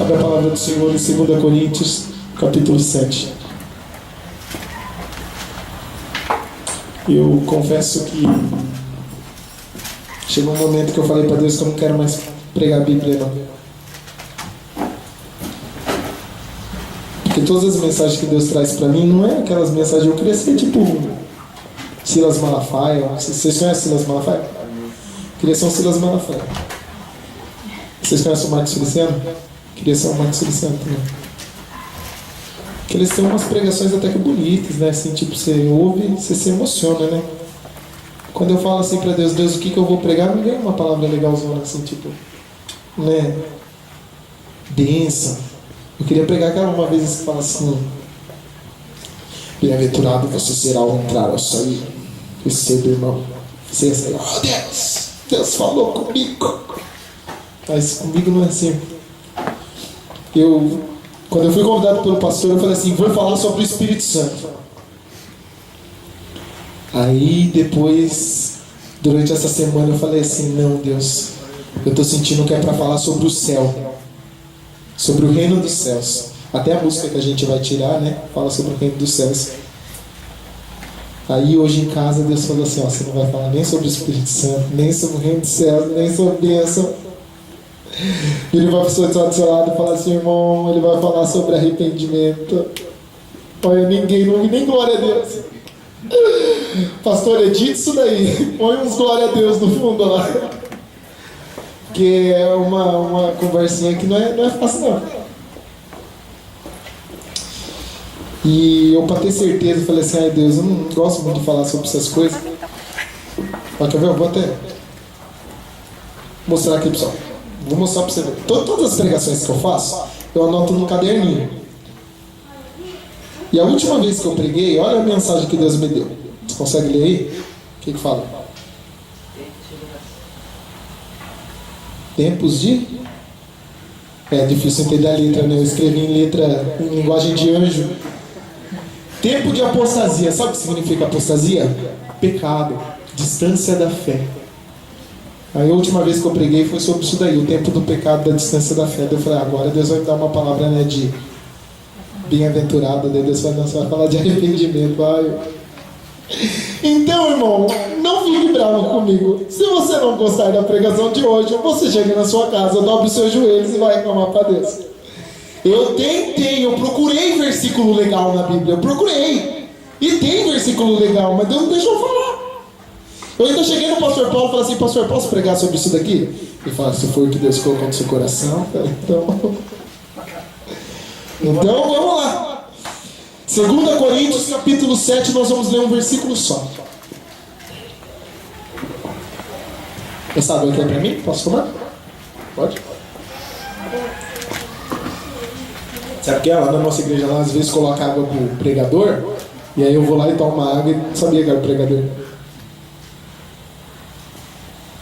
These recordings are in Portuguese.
Abre a palavra do Senhor em 2 Coríntios, capítulo 7. Eu confesso que chegou um momento que eu falei para Deus que eu não quero mais pregar a Bíblia, não. Porque todas as mensagens que Deus traz para mim não é aquelas mensagens. Eu queria ser tipo Silas Malafaia. Vocês conhecem Silas Malafaia? Eu queria ser um Silas Malafaia. Vocês conhecem o Marcos Feliciano? Queria ser um Marcos Feliciano também. Porque eles têm umas pregações até que bonitas, né? Assim, tipo, você ouve, você se emociona, né? Quando eu falo assim pra Deus, Deus, o que eu vou pregar? Não vem uma palavra legalzona, assim, tipo, né? Densa. Eu queria pregar aquela uma vez que fala assim: bem-aventurado você será ao entrar, ao sair. Receba, irmão. Você ia sair, oh Deus, Deus falou comigo. Mas comigo não é assim. Quando eu fui convidado pelo pastor, eu falei assim: vou falar sobre o Espírito Santo. Aí depois, durante essa semana, eu falei assim: não, Deus, eu estou sentindo que é para falar sobre o céu, sobre o reino dos céus. Até a música que a gente vai tirar, né, fala sobre o reino dos céus. Aí hoje em casa Deus falou assim: ó, você não vai falar nem sobre o Espírito Santo, nem sobre o reino dos céus, nem sobre bênção. Ele vai do seu lado e falar assim: irmão, ele vai falar sobre arrependimento. Olha, não vi nem glória a Deus. Pastor, edita isso daí. Põe uns glória a Deus no fundo lá. Porque é uma conversinha que não é fácil não. E eu, para ter certeza, falei assim: ai Deus, eu não gosto muito de falar sobre essas coisas. Ó, quer ver? Eu vou até mostrar aqui, pessoal. Vou mostrar para você ver. Todas as pregações que eu faço, eu anoto no caderninho. E a última vez que eu preguei, olha a mensagem que Deus me deu. Você consegue ler aí? O que fala? Tempos de... É difícil entender a letra, né? Eu escrevi em linguagem de anjo. Tempo de apostasia. Sabe o que significa apostasia? Pecado. Distância da fé. Aí a última vez que eu preguei foi sobre isso daí, o tempo do pecado, da distância da fé. Eu falei: agora Deus vai me dar uma palavra, né, de bem-aventurado. Daí Deus vai falar de arrependimento. Então, irmão, não fique bravo comigo. Se você não gostar da pregação de hoje, você chega na sua casa, dobre os seus joelhos e vai reclamar para Deus. Eu procurei versículo legal na Bíblia, eu procurei. E tem versículo legal, mas Deus não deixou falar. Eu ainda cheguei no pastor Paulo e falei assim: pastor, posso pregar sobre isso daqui? Ele fala: se for o que Deus colocou no seu coração, então vamos lá. 2 Coríntios capítulo 7, nós vamos ler um versículo só. Essa água aqui é para mim? Posso tomar? Pode? Sabe o que é? Lá na nossa igreja, lá às vezes coloca água pro pregador, e aí eu vou lá e tomo uma água e não sabia que era o pregador.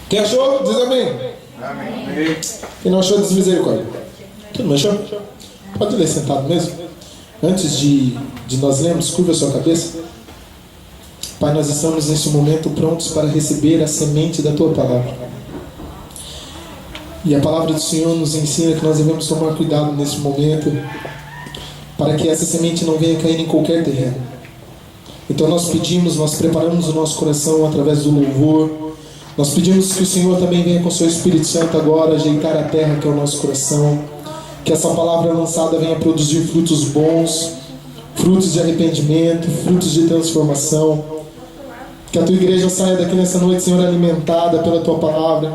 Quem achou? Diz amém. Amém. Quem não achou, diz misericórdia. Quem não achou? Pode ler sentado mesmo. Antes de nós lermos, curva a sua cabeça. Pai, nós estamos nesse momento prontos para receber a semente da Tua palavra. E a palavra do Senhor nos ensina que nós devemos tomar cuidado nesse momento, para que essa semente não venha cair em qualquer terreno. Então nós pedimos, nós preparamos o nosso coração através do louvor. Nós pedimos que o Senhor também venha com o seu Espírito Santo agora ajeitar a terra que é o nosso coração. Que essa palavra lançada venha produzir frutos bons, frutos de arrependimento, frutos de transformação. Que a tua igreja saia daqui nessa noite, Senhor, alimentada pela tua palavra.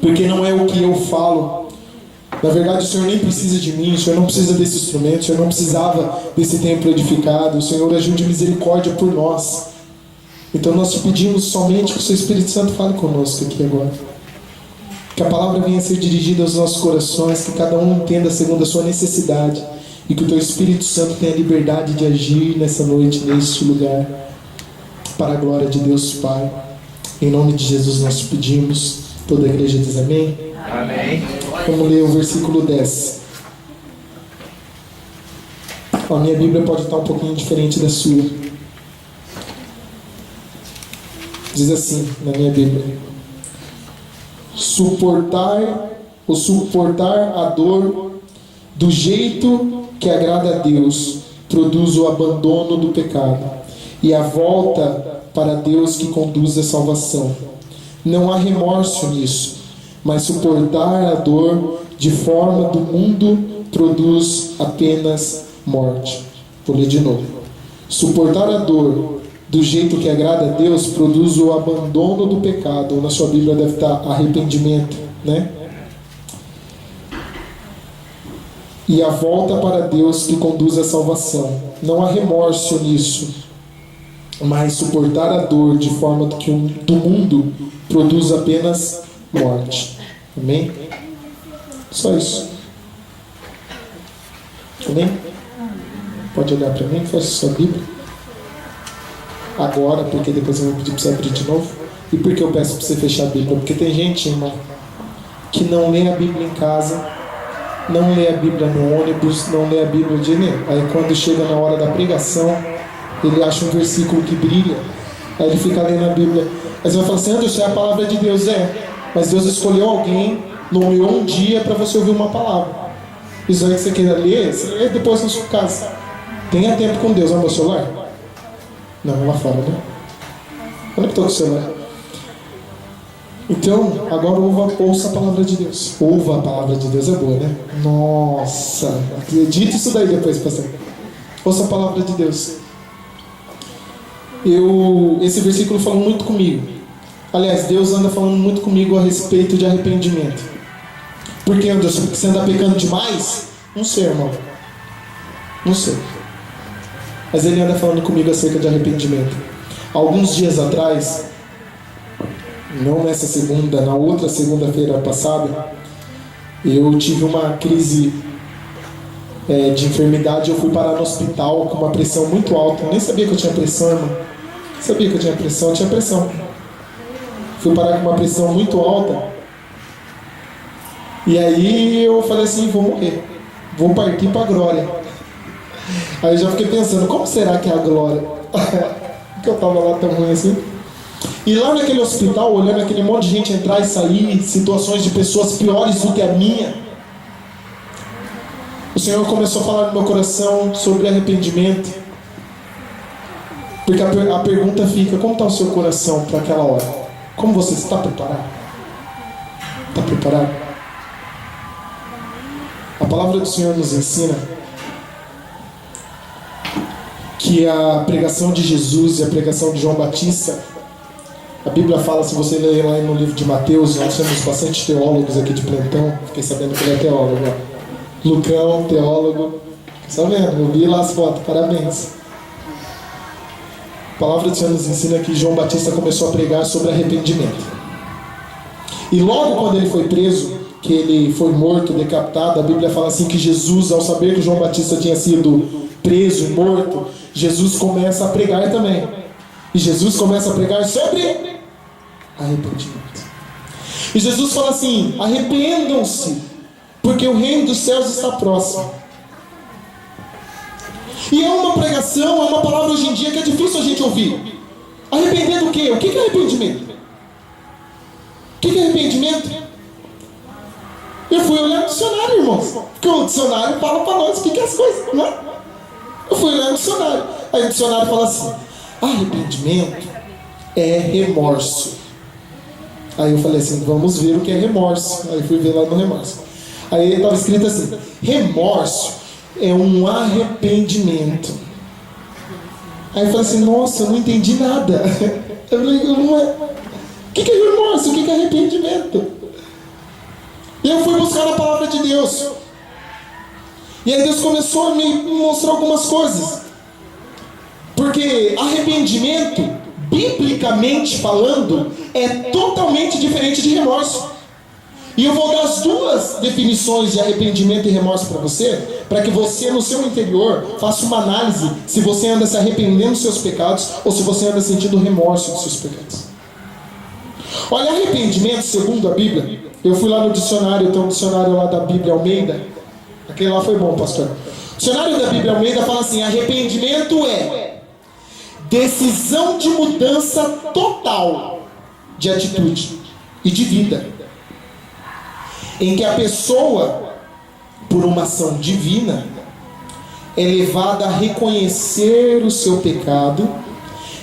Porque não é o que eu falo. Na verdade, o Senhor nem precisa de mim, o Senhor não precisa desse instrumento, o Senhor não precisava desse templo edificado. O Senhor agiu de misericórdia por nós. Então nós te pedimos somente que o seu Espírito Santo fale conosco aqui agora. Que a palavra venha a ser dirigida aos nossos corações, que cada um entenda segundo a sua necessidade, e que o teu Espírito Santo tenha liberdade de agir nessa noite, neste lugar, para a glória de Deus Pai. Em nome de Jesus nós te pedimos. Toda a igreja diz amém? Amém. Vamos ler o versículo 10. A minha Bíblia pode estar um pouquinho diferente da sua. Diz assim na minha Bíblia: suportar a dor do jeito que agrada a Deus, produz o abandono do pecado e a volta para Deus que conduz à salvação. Não há remorso nisso, mas suportar a dor de forma do mundo produz apenas morte. Vou ler de novo. Suportar a dor do jeito que agrada a Deus produz o abandono do pecado. Ou na sua Bíblia deve estar arrependimento, né? E a volta para Deus que conduz à salvação. Não há remorso nisso, mas suportar a dor de forma que do mundo produz apenas morte. Amém? Só isso. Amém? Pode olhar para mim, feche sua Bíblia. Agora, porque depois eu vou pedir para você abrir de novo. E por que eu peço para você fechar a Bíblia? Porque tem gente, irmão, que não lê a Bíblia em casa, não lê a Bíblia no ônibus, não lê a Bíblia de nenhum. Aí quando chega na hora da pregação, ele acha um versículo que brilha, aí ele fica lendo a Bíblia. Aí você vai falar assim: Anderson, é a palavra de Deus. Mas Deus escolheu alguém, nomeou um dia para você ouvir uma palavra. Isso aí que você queira ler, você lê depois na sua casa. Tenha tempo com Deus. É o meu celular? Não, lá fora, né? Eu não estou com o celular. Então, agora ouça a palavra de Deus. Ouva a palavra de Deus, é boa, né? Nossa, acredite isso daí depois, pastor. Ouça a palavra de Deus. Esse versículo falou muito comigo. Aliás, Deus anda falando muito comigo a respeito de arrependimento. Por que, Anderson? Porque você anda pecando demais? Não sei, irmão. Não sei. Mas Ele anda falando comigo acerca de arrependimento. Alguns dias atrás, não nessa segunda, na outra segunda-feira passada, eu tive uma crise de enfermidade. Eu fui parar no hospital com uma pressão muito alta. Eu nem sabia que eu tinha pressão, irmão. Sabia que eu tinha pressão? Eu tinha pressão. Fui parar com uma pressão muito alta. E aí eu falei assim: vou morrer, vou partir para a glória. Aí eu já fiquei pensando: como será que é a glória? Porque eu estava lá tão ruim assim. E lá naquele hospital, olhando aquele monte de gente entrar e sair, situações de pessoas piores do que a minha, o Senhor começou a falar no meu coração sobre arrependimento. Porque a pergunta fica: como está o seu coração para aquela hora? Como você está preparado? Está preparado? A palavra do Senhor nos ensina que a pregação de Jesus e a pregação de João Batista, a Bíblia fala, se você ler lá no livro de Mateus, nós temos bastante teólogos aqui de plantão, fiquei sabendo que ele é teólogo. Lucão, teólogo, está vendo? Eu vi lá as fotos, parabéns. A palavra do Senhor nos ensina que João Batista começou a pregar sobre arrependimento. E logo quando ele foi preso, que ele foi morto, decapitado, a Bíblia fala assim que Jesus, ao saber que João Batista tinha sido preso e morto, Jesus começa a pregar também. E Jesus começa a pregar sobre arrependimento. E Jesus fala assim: arrependam-se, porque o reino dos céus está próximo. E é uma pregação, é uma palavra hoje em dia que é difícil a gente ouvir. Arrepender do quê? O que é arrependimento? O que é arrependimento? Eu fui olhar no dicionário, irmãos, porque o dicionário fala para nós o que é as coisas, não é? Eu fui olhar no dicionário. Aí o dicionário fala assim: arrependimento é remorso. Aí eu falei assim: vamos ver o que é remorso. Aí fui ver lá no remorso. Aí estava escrito assim: remorso é um arrependimento. Aí eu falei assim: nossa, eu não entendi nada. Eu falei: não é. O que é remorso? O que é arrependimento? E eu fui buscar a palavra de Deus. E aí Deus começou a me mostrar algumas coisas. Porque arrependimento, biblicamente falando, é totalmente diferente de remorso. E eu vou dar as duas definições de arrependimento e remorso para você, para que você no seu interior faça uma análise se você anda se arrependendo dos seus pecados ou se você anda sentindo remorso dos seus pecados. Olha, arrependimento, segundo a Bíblia, eu fui lá no dicionário, tem um dicionário lá da Bíblia Almeida, aquele lá foi bom, pastor. O dicionário da Bíblia Almeida fala assim: arrependimento é decisão de mudança total de atitude e de vida, em que a pessoa por uma ação divina, é levada a reconhecer o seu pecado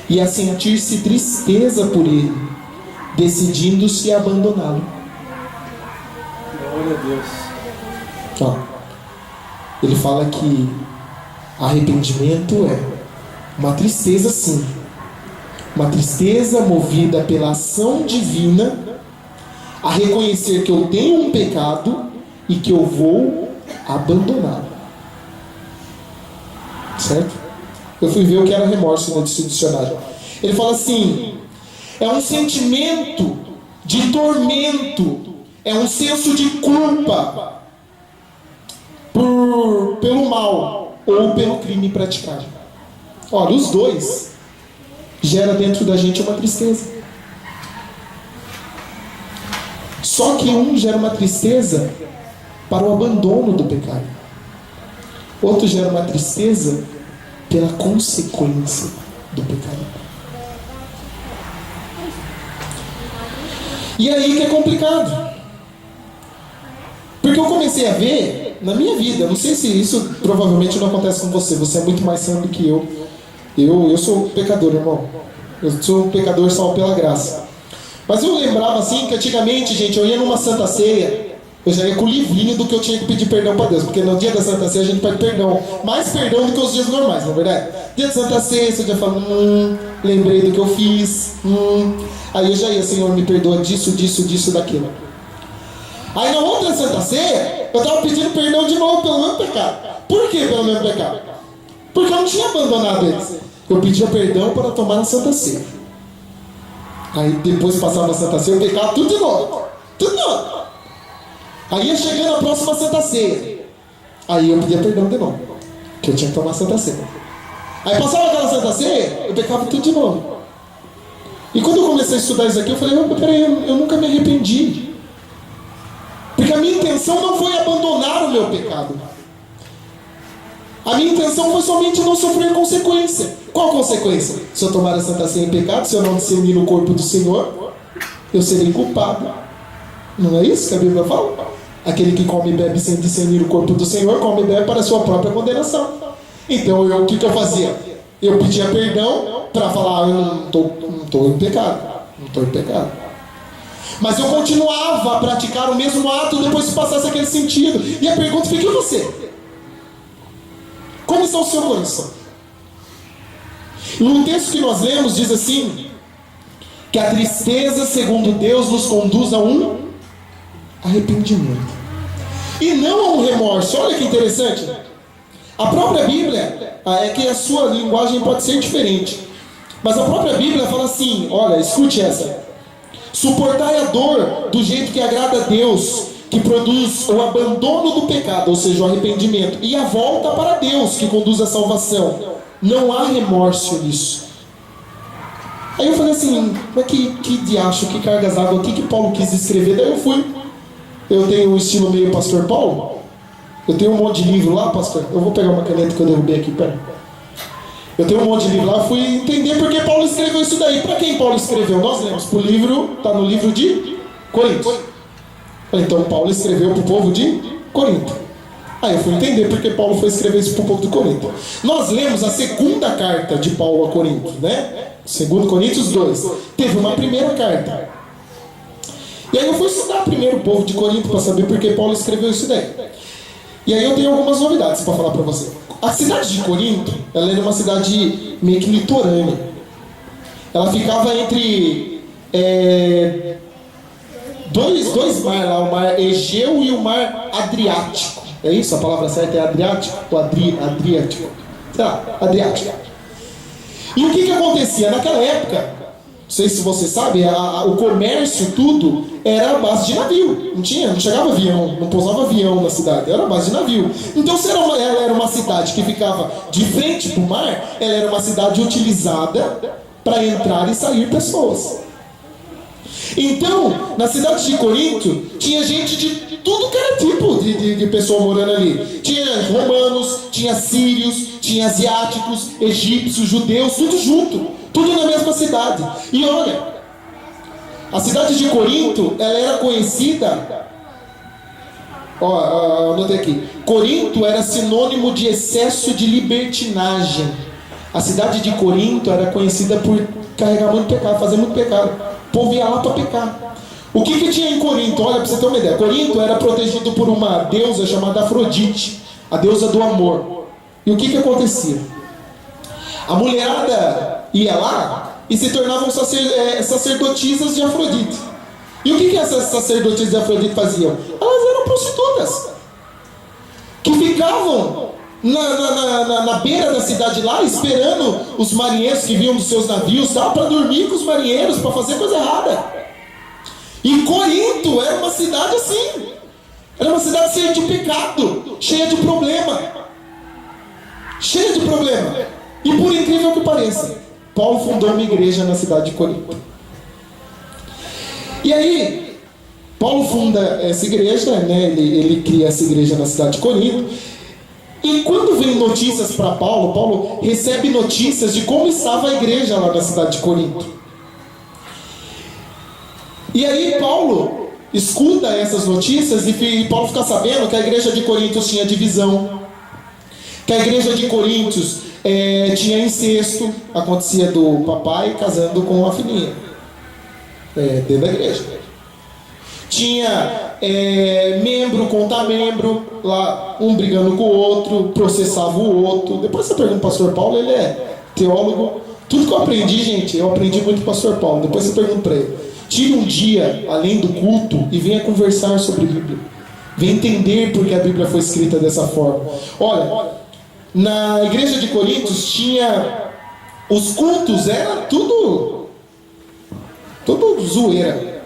e a sentir-se tristeza por ele, decidindo-se a abandoná-lo. Glória a Deus. Ó, ele fala que arrependimento é uma tristeza, sim, uma tristeza movida pela ação divina a reconhecer que eu tenho um pecado e que eu vou abandoná-lo. Certo? Eu fui ver o que era remorso no dicionário. Ele fala assim: é um sentimento de tormento, é um senso de culpa pelo mal ou pelo crime praticado. Olha, os dois gera dentro da gente uma tristeza. Só que um gera uma tristeza para o abandono do pecado. Outro gera uma tristeza pela consequência do pecado. E aí que é complicado. Porque eu comecei a ver na minha vida, não sei se isso provavelmente não acontece com você, você é muito mais santo do que eu. Eu sou pecador, irmão. Eu sou pecador salvo pela graça. Mas eu lembrava assim que antigamente, gente, eu ia numa Santa Ceia, eu já ia com o livrinho do que eu tinha que pedir perdão para Deus. Porque no dia da Santa Ceia a gente pede perdão. Mais perdão do que os dias normais, não é verdade? Dia de Santa Ceia você já fala, lembrei do que eu fiz. Aí eu já ia, Senhor, me perdoa disso, daquilo. Aí na outra Santa Ceia, eu estava pedindo perdão de novo pelo mesmo pecado. Por que pelo mesmo pecado? Porque eu não tinha abandonado eles. Eu pedia perdão para tomar a Santa Ceia. Aí depois passava a Santa Ceia, eu pecava tudo de novo. Tudo de novo. Aí ia chegando a próxima Santa Ceia. Aí eu pedia perdão de novo, que eu tinha que tomar a Santa Ceia. Aí passava aquela Santa Ceia, eu pecava tudo de novo. E quando eu comecei a estudar isso aqui, eu falei, peraí, eu nunca me arrependi. Porque a minha intenção não foi abandonar o meu pecado. A minha intenção foi somente não sofrer consequência. Qual consequência? Se eu tomar a Santa Ceia em pecado, se eu não discernir o corpo do Senhor, eu serei culpado. Não é isso que a Bíblia fala? Aquele que come e bebe sem discernir o corpo do Senhor, come e bebe para a sua própria condenação. Então o que eu fazia? Eu pedia perdão para falar, eu não estou em pecado. Não estou em pecado. Mas eu continuava a praticar o mesmo ato depois que passasse aquele sentido. E a pergunta fica: e você? Como está o seu coração? Num texto que nós lemos diz assim, que a tristeza, segundo Deus, nos conduz a um arrependimento e não a um remorso. Olha que interessante. A própria Bíblia, é que a sua linguagem pode ser diferente, mas a própria Bíblia fala assim, olha, escute essa: suportai a dor do jeito que agrada a Deus, que produz o abandono do pecado, ou seja, o arrependimento, e a volta para Deus, que conduz à salvação. Não há remorso nisso. Aí eu falei assim, mas que diacho, que cargas d'água, o que Paulo quis escrever? Daí eu fui. Eu tenho um estilo meio pastor Paulo. Eu tenho um monte de livro lá, pastor. Eu vou pegar uma caneta que eu derrubei aqui, pera. Eu tenho um monte de livro lá, fui entender porque Paulo escreveu isso daí. Para quem Paulo escreveu? Nós lemos para o livro, está no livro de Coríntios. Então Paulo escreveu para o povo de Corinto. Aí eu fui entender porque Paulo foi escrever isso para o povo de Corinto. Nós lemos a segunda carta de Paulo a Corinto, né? 2 Coríntios 2. Teve uma primeira carta. E aí eu fui estudar primeiro o povo de Corinto para saber por que Paulo escreveu isso daí. E aí eu tenho algumas novidades para falar para você. A cidade de Corinto, ela era uma cidade meio que litorânea. Ela ficava entre dois mares lá, o mar Egeu e o mar Adriático. É isso? A palavra certa é Adriático ou Adriático? Sei lá, Adriático. E o que acontecia? Naquela época, não sei se você sabe, o comércio, tudo, era a base de navio. Não chegava avião, não pousava avião na cidade, era a base de navio. Então, se ela era uma cidade que ficava de frente para o mar, ela era uma cidade utilizada para entrar e sair pessoas. Então, na cidade de Corinto, tinha gente de tudo que era tipo de pessoa morando ali. Tinha romanos, tinha sírios, tinha asiáticos, egípcios, judeus, tudo junto. Tudo na mesma cidade. E olha, a cidade de Corinto, ela era conhecida Anotei aqui. Corinto era sinônimo de excesso de libertinagem. A cidade de Corinto era conhecida por carregar muito pecado, fazer muito pecado. O povo ia lá para pecar. O que tinha em Corinto? Olha, para você ter uma ideia. Corinto era protegido por uma deusa chamada Afrodite, a deusa do amor. E o que acontecia? A mulherada ia lá e se tornavam sacerdotisas de Afrodite. E o que essas sacerdotisas de Afrodite faziam? Elas eram prostitutas, que ficavam na beira da cidade lá, esperando os marinheiros que vinham dos seus navios, para dormir com os marinheiros, para fazer coisa errada. E Corinto era uma cidade assim, era uma cidade cheia de pecado, cheia de problema. E por incrível que pareça, Paulo fundou uma igreja na cidade de Corinto. E aí, Paulo funda essa igreja, né? Ele cria essa igreja na cidade de Corinto. E quando vem notícias para Paulo, Paulo recebe notícias de como estava a igreja lá na cidade de Corinto. E aí Paulo escuta essas notícias e Paulo fica sabendo que a igreja de Corinto tinha divisão, que a igreja de Corinto tinha incesto, acontecia do papai casando com a filhinha, dentro da igreja. Tinha membro contra membro, lá um brigando com o outro, processava o outro. Depois você pergunta o pastor Paulo, ele é teólogo. Tudo que eu aprendi, gente, eu aprendi muito com o pastor Paulo. Depois você pergunta para ele. Tire um dia, além do culto, e venha conversar sobre a Bíblia. Venha entender porque a Bíblia foi escrita dessa forma. Olha, na igreja de Coríntios tinha... Os cultos eram tudo zoeira.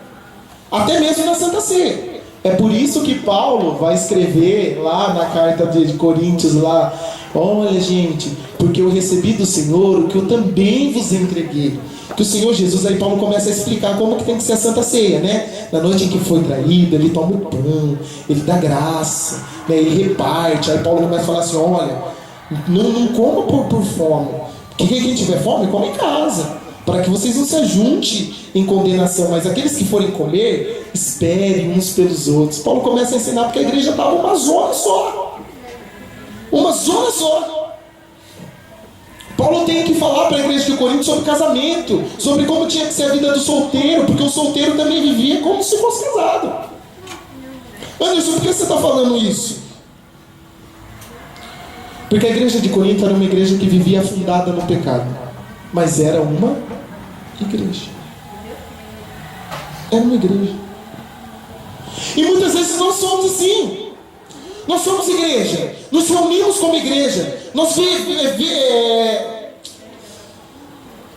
Até mesmo na Santa Ceia. É por isso que Paulo vai escrever lá na carta de Coríntios lá: olha, gente, porque eu recebi do Senhor o que eu também vos entreguei. Que o Senhor Jesus, aí Paulo começa a explicar como que tem que ser a Santa Ceia, né? Na noite em que foi traído, ele toma o pão, ele dá graça, né? Ele reparte. Aí Paulo começa a falar assim: olha, não coma por fome. Porque quem tiver fome, come em casa, para que vocês não se ajuntem em condenação. Mas aqueles que forem comer, esperem uns pelos outros. Paulo começa a ensinar porque a igreja estava uma zona só. Uma zona só. Paulo tem que falar para a igreja de Corinto sobre casamento, sobre como tinha que ser a vida do solteiro, porque o solteiro também vivia como se fosse casado. Anderson, por que você está falando isso? Porque a igreja de Corinto era uma igreja que vivia afundada no pecado, mas era uma igreja. Era uma igreja. E muitas vezes nós somos assim. Nós somos igreja, nos reunimos como igreja, nós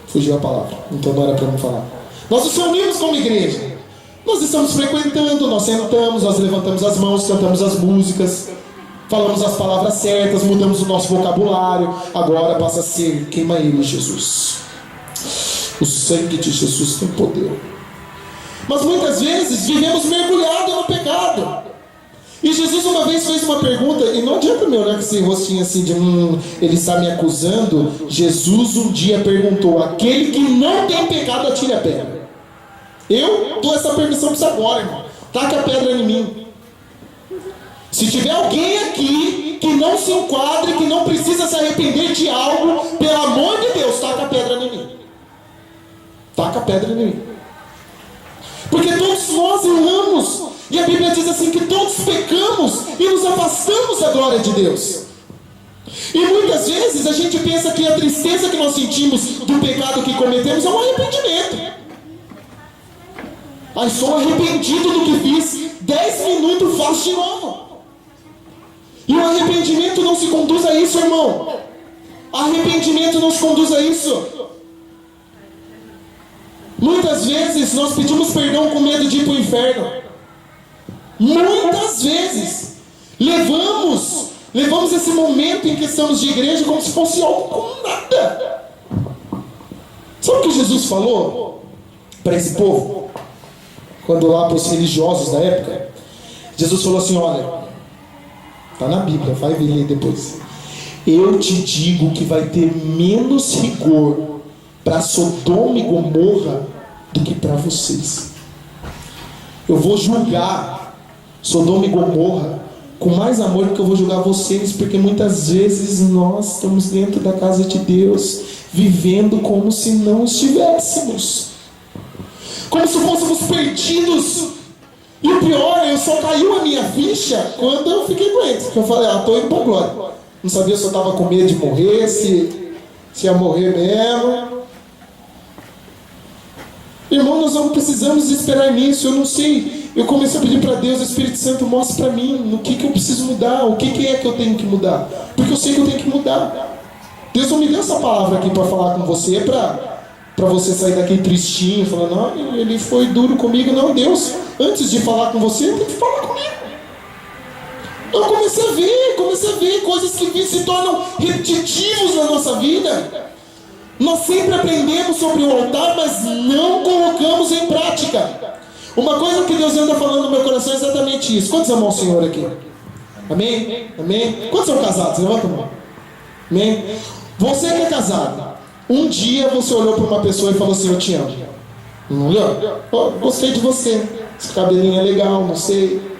fugiu a palavra, então não era para não falar. Nós nos reunimos como igreja, nós estamos frequentando, nós sentamos, nós levantamos as mãos, cantamos as músicas, falamos as palavras certas, mudamos o nosso vocabulário. Agora passa a ser: queima ele, Jesus. O sangue de Jesus tem poder. Mas muitas vezes vivemos mergulhados no pecado. E Jesus uma vez fez uma pergunta, e não adianta me olhar com esse rostinho assim de ele está me acusando. Jesus um dia perguntou: aquele que não tem pecado, atire a pedra. Eu dou essa permissão para você agora, irmão. Taca a pedra em mim. Se tiver alguém aqui que não se enquadre, que não precisa se arrepender de algo, pelo amor de Deus, taca a pedra em mim. Taca a pedra em mim. Porque todos nós erramos. E a Bíblia diz assim que todos pecamos e nos afastamos da glória de Deus. E muitas vezes a gente pensa que a tristeza que nós sentimos do pecado que cometemos é um arrependimento. Aí sou arrependido do que fiz, 10 minutos faço de novo. E o arrependimento não se conduz a isso, irmão. Arrependimento não se conduz a isso. Muitas vezes nós pedimos perdão com medo de ir para o inferno. Muitas vezes levamos esse momento em que estamos de igreja como se fosse algo com nada. Sabe o que Jesus falou para esse povo? Quando lá para os religiosos da época, Jesus falou assim: olha, está na Bíblia, vai ler depois. Eu te digo que vai ter menos rigor para Sodoma e Gomorra do que para vocês. Eu vou julgar Sodoma e Gomorra com mais amor do que eu vou julgar vocês, porque muitas vezes nós estamos dentro da casa de Deus, vivendo como se não estivéssemos, como se fôssemos perdidos. E o pior, eu só caiu a minha ficha quando eu fiquei doente, porque eu falei, estou indo para a glória. Não sabia se eu estava com medo de morrer, se ia morrer mesmo. Irmão, nós não precisamos esperar nisso. Eu não sei. Eu comecei a pedir para Deus, Espírito Santo, mostre para mim no que eu preciso mudar, o que é que eu tenho que mudar, porque eu sei que eu tenho que mudar. Deus não me deu essa palavra aqui para falar com você, para você sair daqui tristinho, falando, não, ele foi duro comigo. Não, Deus, antes de falar com você, tem que falar comigo. Eu comecei a ver coisas que se tornam repetitivos na nossa vida. Nós sempre aprendemos sobre o altar, mas não colocamos em prática. Uma coisa que Deus anda falando no meu coração é exatamente isso. Quantos amam o Senhor aqui? Amém? Amém? Quantos são casados? Levanta a mão. Amém? Você que é casado, um dia você olhou para uma pessoa e falou assim, eu te amo. Não olhou? Oh, gostei de você. Esse cabelinho é legal, não sei.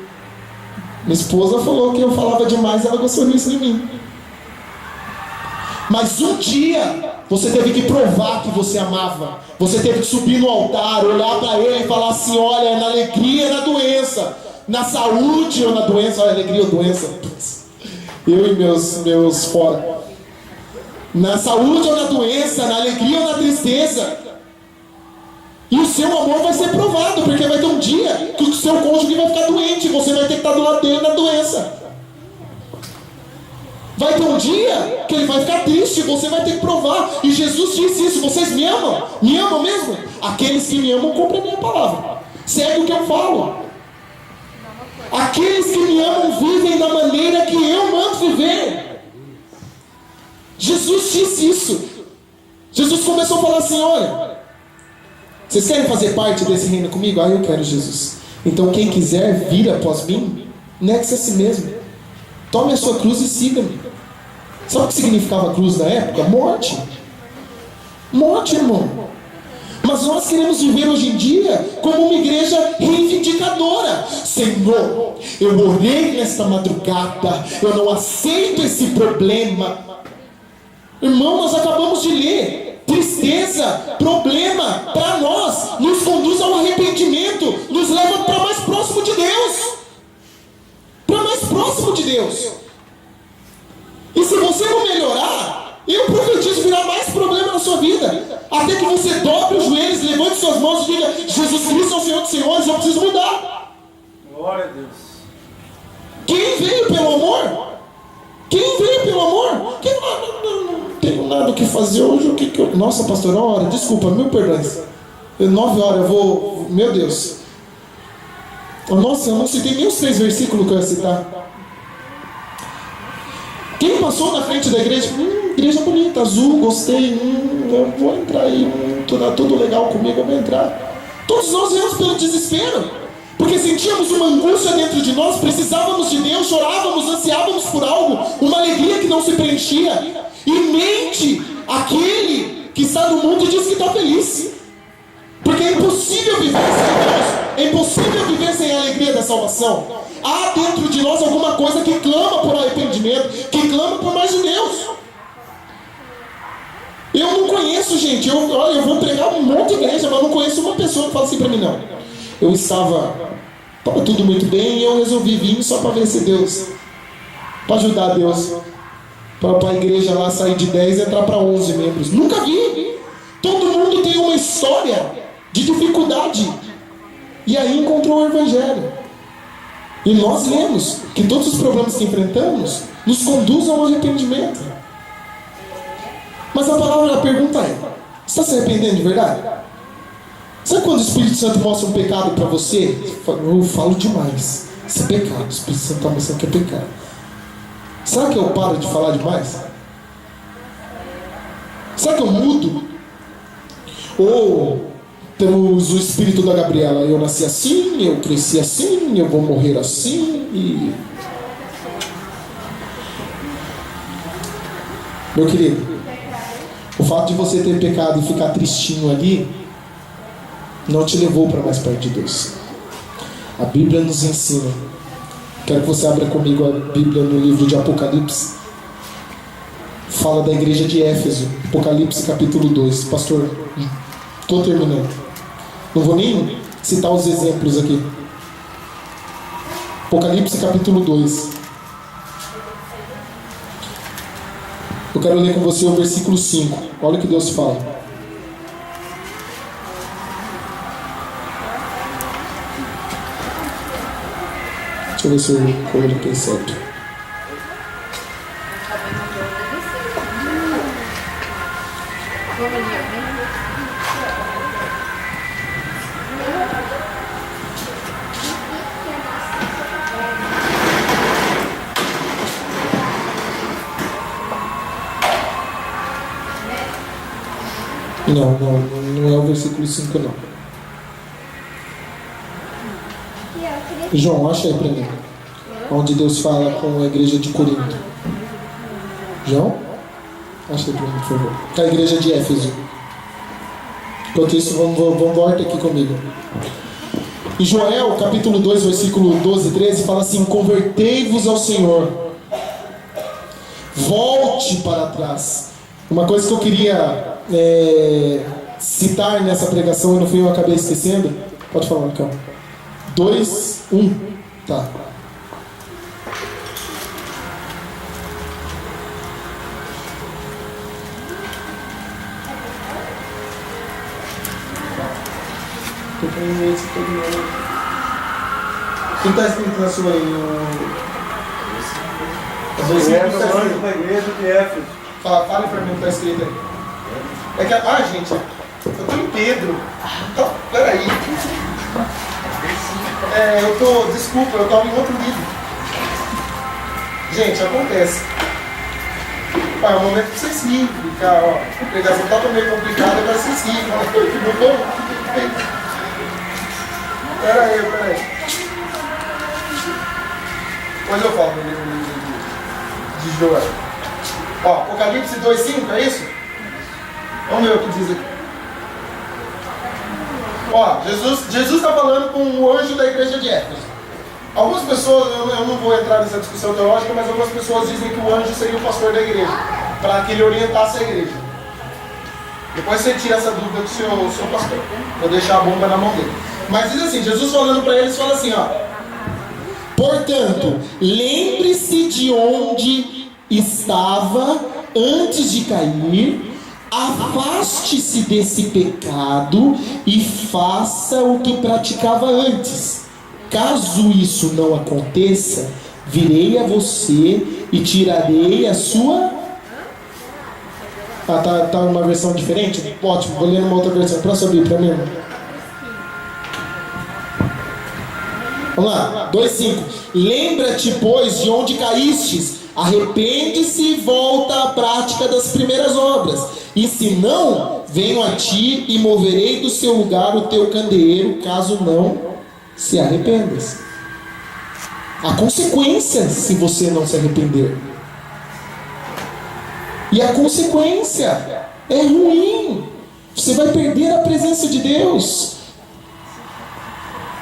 Minha esposa falou que eu falava demais, ela gostou disso de mim. Mas um dia você teve que provar que você amava. Você teve que subir no altar, olhar para ele e falar assim, olha, na alegria ou na doença, na saúde ou na doença, olha, alegria ou doença, eu e meus fora, na saúde ou na doença, na alegria ou na tristeza. E o seu amor vai ser provado, porque vai ter um dia que o seu cônjuge vai ficar doente, e você vai ter que estar do lado dele na doença. Vai ter um dia que ele vai ficar triste, e você vai ter que provar. E Jesus disse isso, vocês me amam? Me amam mesmo? Aqueles que me amam, cumprem a minha palavra. Segue o que eu falo. Aqueles que me amam vivem da maneira que eu mando viver. Jesus disse isso. Jesus começou a falar assim, olha, vocês querem fazer parte desse reino comigo? Ah, eu quero, Jesus. Então quem quiser vir após mim, negue-se a si mesmo. Tome a sua cruz e siga-me. Sabe o que significava a cruz na época? Morte. Morte, irmão. Mas nós queremos viver hoje em dia como uma igreja reivindicadora. Senhor, eu orei nesta madrugada, eu não aceito esse problema. Irmão, nós acabamos de ler. Tristeza, problema, para nós, nos conduz ao arrependimento, nos leva para mais próximo de Deus. Para mais próximo de Deus. E se você não melhorar, eu profetizo virá mais problema na sua vida, até que você dobre os joelhos, levante suas mãos e diga, Jesus Cristo é o Senhor dos Senhores, eu preciso mudar. Glória a Deus. Quem veio pelo amor? Quem veio pelo amor? Quem não tenho nada o que fazer hoje, o que eu... Nossa, pastor, hora, desculpa, mil perdões. 9 horas eu vou... Meu Deus. Nossa, eu não citei nem os 3 versículos que eu ia citar. Quem passou na frente da igreja? Igreja bonita, azul, gostei. Eu vou entrar aí. Tudo legal comigo, eu vou entrar. Todos nós viemos pelo desespero. Porque sentíamos uma angústia dentro de nós, precisávamos de Deus, chorávamos, ansiávamos por algo, uma alegria que não se preenchia. E mente aquele que está no mundo e diz que está feliz. Porque é impossível viver sem Deus, é impossível viver sem a alegria da salvação. Há dentro de nós alguma coisa que clama por arrependimento, que clama por mais de Deus. Eu não conheço, gente, eu vou pregar um monte de igreja, mas eu não conheço uma pessoa que fala assim para mim, não. Eu estava tudo muito bem e eu resolvi vir só para ver se Deus, para ajudar Deus, para a igreja lá sair de 10 e entrar para 11 membros. Nunca vi. Todo mundo tem uma história de dificuldade e aí encontrou o Evangelho. E nós lemos que todos os problemas que enfrentamos nos conduzem ao arrependimento. Mas a pergunta é, você está se arrependendo de verdade? Sabe quando o Espírito Santo mostra um pecado para você? Eu falo demais. Isso é pecado. O Espírito Santo está mostrando que é pecado. Será que eu paro de falar demais? Será que eu mudo? Ou temos o espírito da Gabriela? Eu nasci assim, eu cresci assim, eu vou morrer assim e... Meu querido, o fato de você ter pecado e ficar tristinho ali não te levou para mais perto de Deus. A Bíblia nos ensina Quero que você abra comigo a Bíblia no livro de Apocalipse. Fala da igreja de Éfeso. Apocalipse capítulo 2. Pastor, estou terminando. Não vou nem citar os exemplos aqui. Apocalipse capítulo 2. Eu quero ler com você o versículo 5. Olha o que Deus fala. Deixa eu ver se eu coloquei certo. Não é o versículo 5 não. João, acha aí para mim. Onde Deus fala com a igreja de Corinto. João? Acha aí para mim, por favor. Com a igreja de Éfeso. Enquanto isso, vamos volta aqui comigo. Em Joel, capítulo 2, versículo 12 e 13, fala assim: convertei-vos ao Senhor. Volte para trás. Uma coisa que eu queria citar nessa pregação, e no fim eu acabei esquecendo. Pode falar, calma. 2, 1. Tá. Quem está escrito na sua aí? Da igreja de Éfeso. Fale para mim o que está escrito aí. É que, gente, eu estou em Pedro. Então, peraí. Desculpa, eu estava em outro livro. Gente, acontece. É um momento que vocês riem, ficar, a pregação está meio complicada, agora vocês riem. Não vou. Peraí. Depois eu falo no livro de Joel. Apocalipse 2,5, é isso? Vamos ver o que diz aqui. Jesus está falando com o anjo da igreja de Éfeso. Algumas pessoas, eu não vou entrar nessa discussão teológica, mas algumas pessoas dizem que o anjo seria o pastor da igreja, para que ele orientasse a igreja. Depois você tira essa dúvida do seu pastor. Vou deixar a bomba na mão dele. Mas diz assim, Jesus falando para eles, fala assim, portanto, lembre-se de onde estava antes de cair, afaste-se desse pecado e faça o que praticava antes. Caso isso não aconteça, virei a você e tirarei a sua... Tá numa versão diferente? Ótimo, vou ler uma outra versão. Para subir para mim. Vamos lá, 2,5. Lembra-te, pois, de onde caístes, arrepende-se e volta à prática das primeiras obras. E se não, venho a ti e moverei do seu lugar o teu candeeiro, caso não se arrependas. Há consequências se você não se arrepender. E a consequência é ruim. Você vai perder a presença de Deus.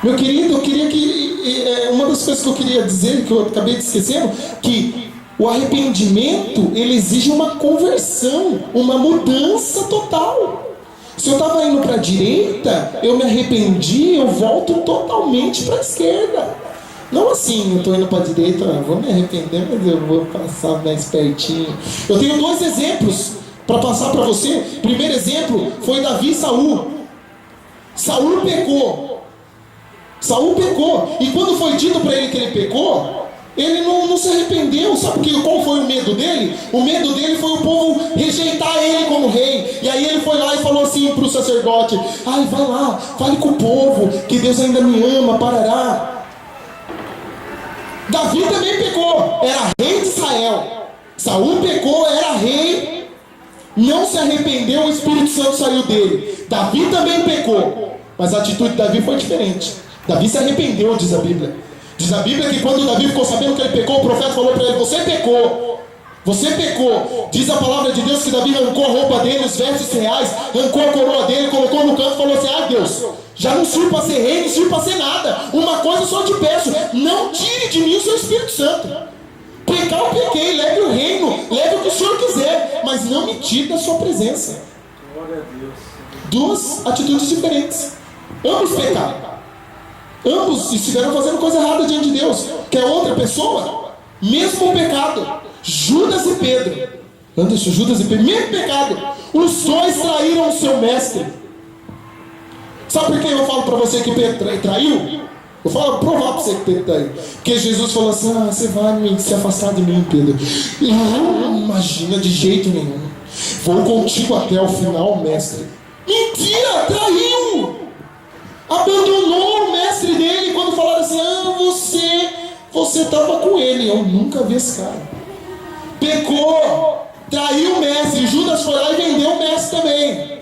Meu querido, eu queria que... uma das coisas que eu queria dizer, que eu acabei de esquecendo, que o arrependimento, ele exige uma conversão, uma mudança total. Se eu estava indo para a direita, eu me arrependi, eu volto totalmente para a esquerda. Não assim, eu estou indo para a direita, vou me arrepender, mas eu vou passar mais pertinho. Eu tenho 2 exemplos para passar para você. Primeiro exemplo foi Davi e Saul. Saul pecou. E quando foi dito para ele que ele pecou, ele não se arrependeu. Sabe qual foi o medo dele? O medo dele foi o povo rejeitar ele como rei. E aí ele foi lá e falou assim para o sacerdote: vai lá, fale com o povo que Deus ainda me ama, parará. Davi também pecou, era rei de Israel. Saul pecou, era rei, não se arrependeu, o Espírito Santo saiu dele. Davi também pecou, mas a atitude de Davi foi diferente. Davi se arrependeu, diz a Bíblia. Diz a Bíblia que quando Davi ficou sabendo que ele pecou, o profeta falou para ele: você pecou. Você pecou. Diz a palavra de Deus que Davi arrancou a roupa dele, os vestes reais, arrancou a coroa dele, colocou no canto e falou assim: ai Deus, já não sirvo para ser rei, não sirvo para ser nada. Uma coisa eu só te peço: não tire de mim o seu Espírito Santo. Pecar eu pequei, leve o reino, leve o que o Senhor quiser, mas não me tire da sua presença. Glória a Deus. Duas atitudes diferentes. Ambos pecaram. Ambos estiveram fazendo coisa errada diante de Deus. Quer outra pessoa? Mesmo pecado. Judas e Pedro. Anderson, Judas e Pedro, mesmo pecado. Os dois traíram o seu mestre. Sabe por que eu falo para você que Pedro traiu? Eu falo provar para você que Pedro traiu. Porque Jesus falou assim: você vai se afastar de mim, Pedro. Não, imagina, de jeito nenhum. Vou contigo até o final, mestre. Mentira, traiu. Abandonou o mestre dele quando falaram assim: você estava com ele. Eu nunca vi esse cara. Pecou, traiu o mestre. Judas foi lá e vendeu o mestre também.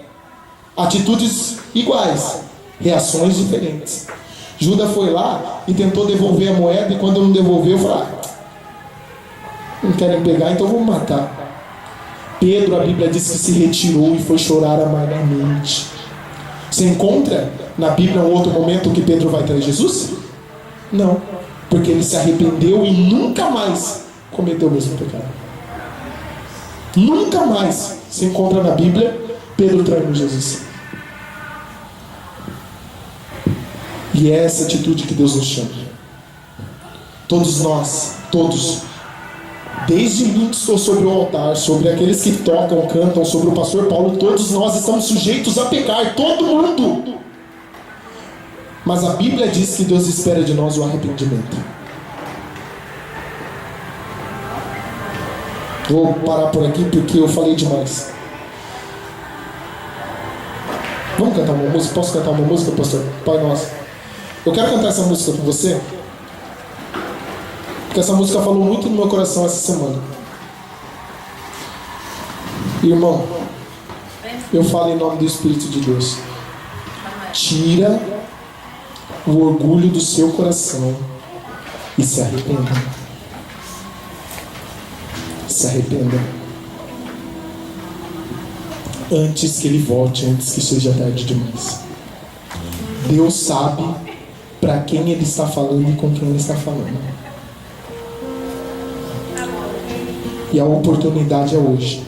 Atitudes iguais, reações diferentes. Judas foi lá e tentou devolver a moeda, e quando não devolveu, falou: não querem pegar, então vamos matar. Pedro, a Bíblia diz que se retirou e foi chorar amargamente. Você encontra na Bíblia um outro momento que Pedro vai trair Jesus? Não, porque ele se arrependeu e nunca mais cometeu o mesmo pecado. Nunca mais se encontra na Bíblia Pedro traindo Jesus. E é essa atitude que Deus nos chama. Todos nós, todos, desde mim que estou sobre o altar, sobre aqueles que tocam, cantam, sobre o pastor Paulo, todos nós estamos sujeitos a pecar, todo mundo. Mas a Bíblia diz que Deus espera de nós o arrependimento. Vou parar por aqui porque eu falei demais. Vamos cantar uma música? Posso cantar uma música, pastor? Pai Nosso. Eu quero cantar essa música com você, porque essa música falou muito no meu coração essa semana. Irmão, eu falo em nome do Espírito de Deus. Tira o orgulho do seu coração e se arrependa. Se arrependa. Antes que ele volte, antes que seja tarde demais. Deus sabe para quem ele está falando e com quem ele está falando. E a oportunidade é hoje.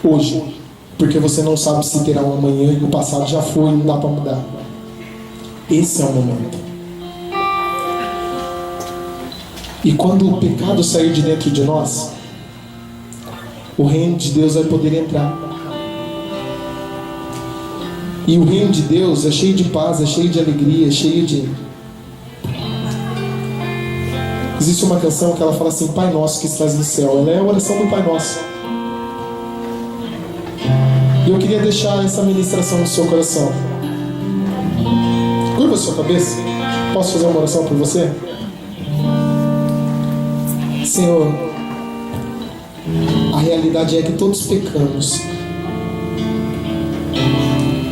Hoje. Porque você não sabe se terá um amanhã e o passado já foi e não dá para mudar. Esse é o momento. E quando o pecado sair de dentro de nós, o reino de Deus vai poder entrar. E o reino de Deus é cheio de paz, é cheio de alegria, é cheio de... Existe uma canção que ela fala assim: Pai Nosso que estás no céu. Ela é a oração do Pai Nosso. E eu queria deixar essa ministração no seu coração. Curva a sua cabeça. Posso fazer uma oração por você? Senhor, a realidade é que todos pecamos.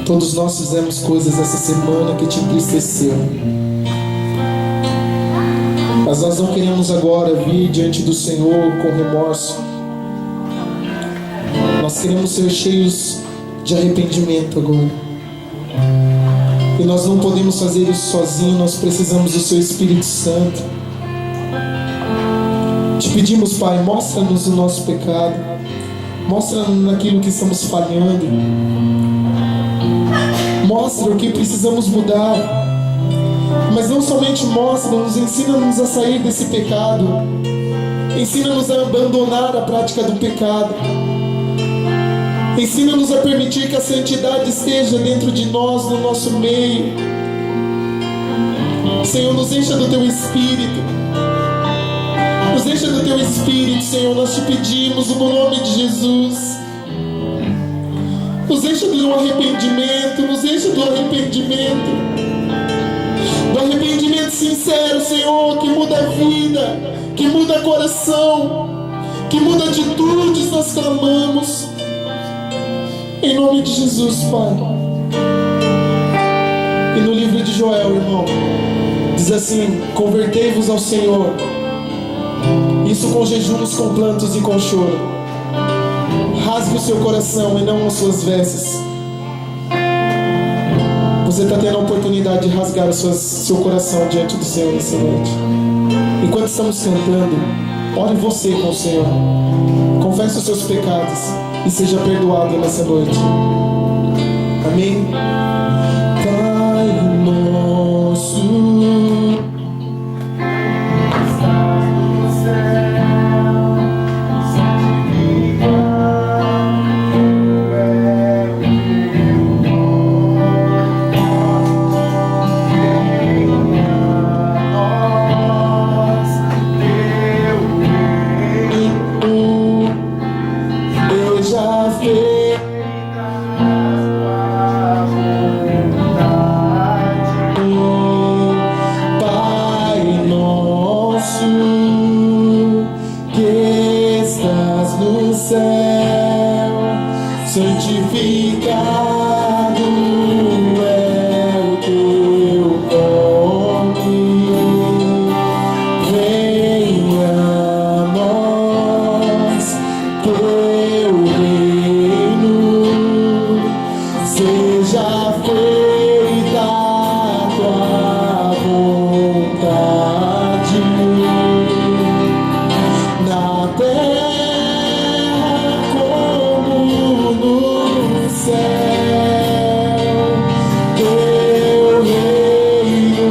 Todos nós fizemos coisas essa semana que te entristeceu. Mas nós não queremos agora vir diante do Senhor com remorso. Nós queremos ser cheios de arrependimento agora. E nós não podemos fazer isso sozinhos. Nós precisamos do Seu Espírito Santo. Te pedimos, Pai, mostra-nos o nosso pecado. Mostra-nos naquilo que estamos falhando. Mostra o que precisamos mudar. Mas não somente mostra-nos, ensina-nos a sair desse pecado. Ensina-nos a abandonar a prática do pecado. Ensina-nos a permitir que a santidade esteja dentro de nós, no nosso meio. Senhor, nos encha do Teu Espírito. Nos encha do Teu Espírito, Senhor. Nós te pedimos no nome de Jesus. Nos encha do arrependimento. Nos encha do arrependimento. Do arrependimento sincero, Senhor, que muda a vida, que muda coração, que muda atitudes. Nós clamamos em nome de Jesus, Pai. E no livro de Joel, irmão, diz assim: convertei-vos ao Senhor, Isso com jejuns, com plantos e com choro. Rasgue o seu coração e não as suas vestes. Você está tendo a oportunidade de rasgar seu coração diante do Senhor nessa noite. Enquanto estamos cantando, ore você com o Senhor. Confesse os seus pecados e seja perdoado nessa noite. Amém? Pai nosso, santificado é o teu nome, venha a nós teu reino, seja feita a tua vontade na terra como no céu. Teu reino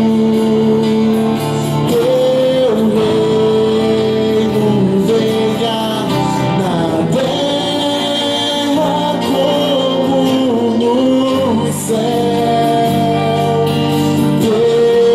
venha na terra como no céu. Teu reino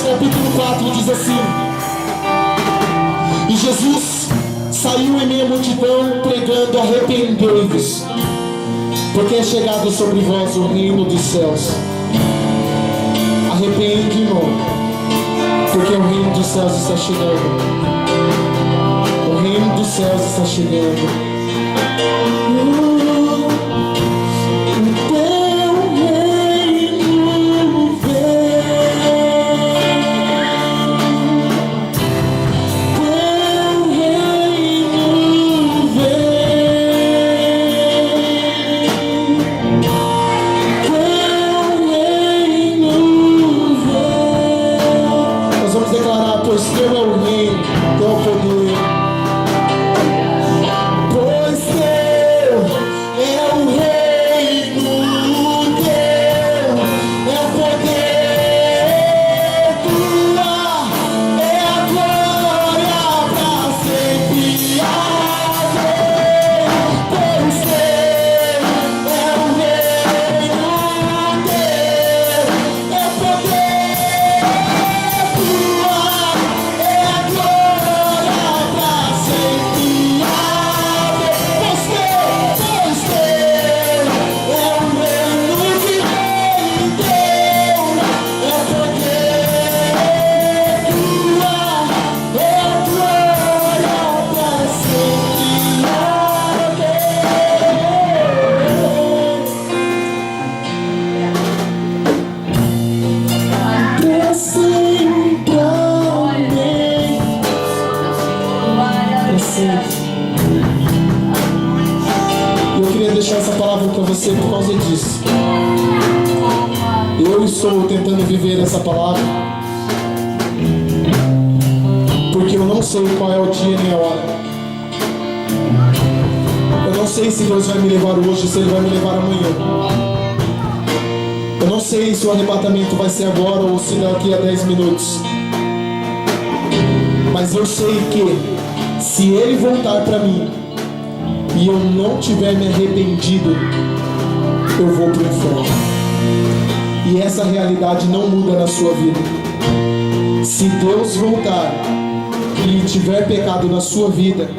capítulo 4 diz assim: e Jesus saiu em meio à multidão pregando: arrependei-vos, porque é chegado sobre vós o reino dos céus. Arrepende, irmão, porque o reino dos céus está chegando. O reino dos céus está chegando. Pois teu é o reino, teu é o poder. deixar essa palavra para você por causa disso. Eu estou tentando viver essa palavra porque eu não sei qual é o dia nem a hora. Eu não sei se Deus vai me levar hoje, se Ele vai me levar amanhã. Eu não sei se o arrebatamento vai ser agora ou se daqui a 10 minutos. Mas eu sei que se Ele voltar para mim e eu não tiver me arrependido, eu vou para o inferno. E essa realidade não muda na sua vida. Se Deus voltar e tiver pecado na sua vida,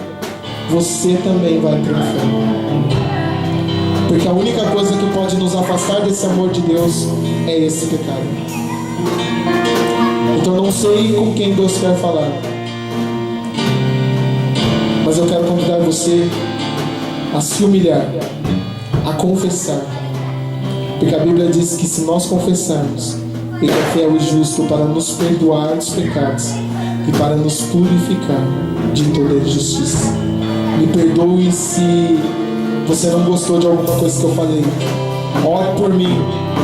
você também vai para o inferno. Porque a única coisa que pode nos afastar desse amor de Deus é esse pecado. Então eu não sei com quem Deus quer falar, mas eu quero convidar você a se humilhar, a confessar. Porque a Bíblia diz que se nós confessarmos, Ele é fiel e justo para nos perdoar dos pecados e para nos purificar de toda injustiça. Me perdoe se você não gostou de alguma coisa que eu falei. Ore por mim,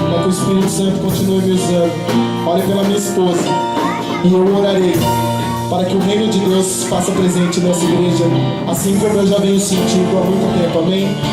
para que o Espírito Santo continue me usando. Ore pela minha esposa, e eu orarei para que o reino de Deus se faça presente nessa igreja, assim como eu já venho sentindo há muito tempo. Amém?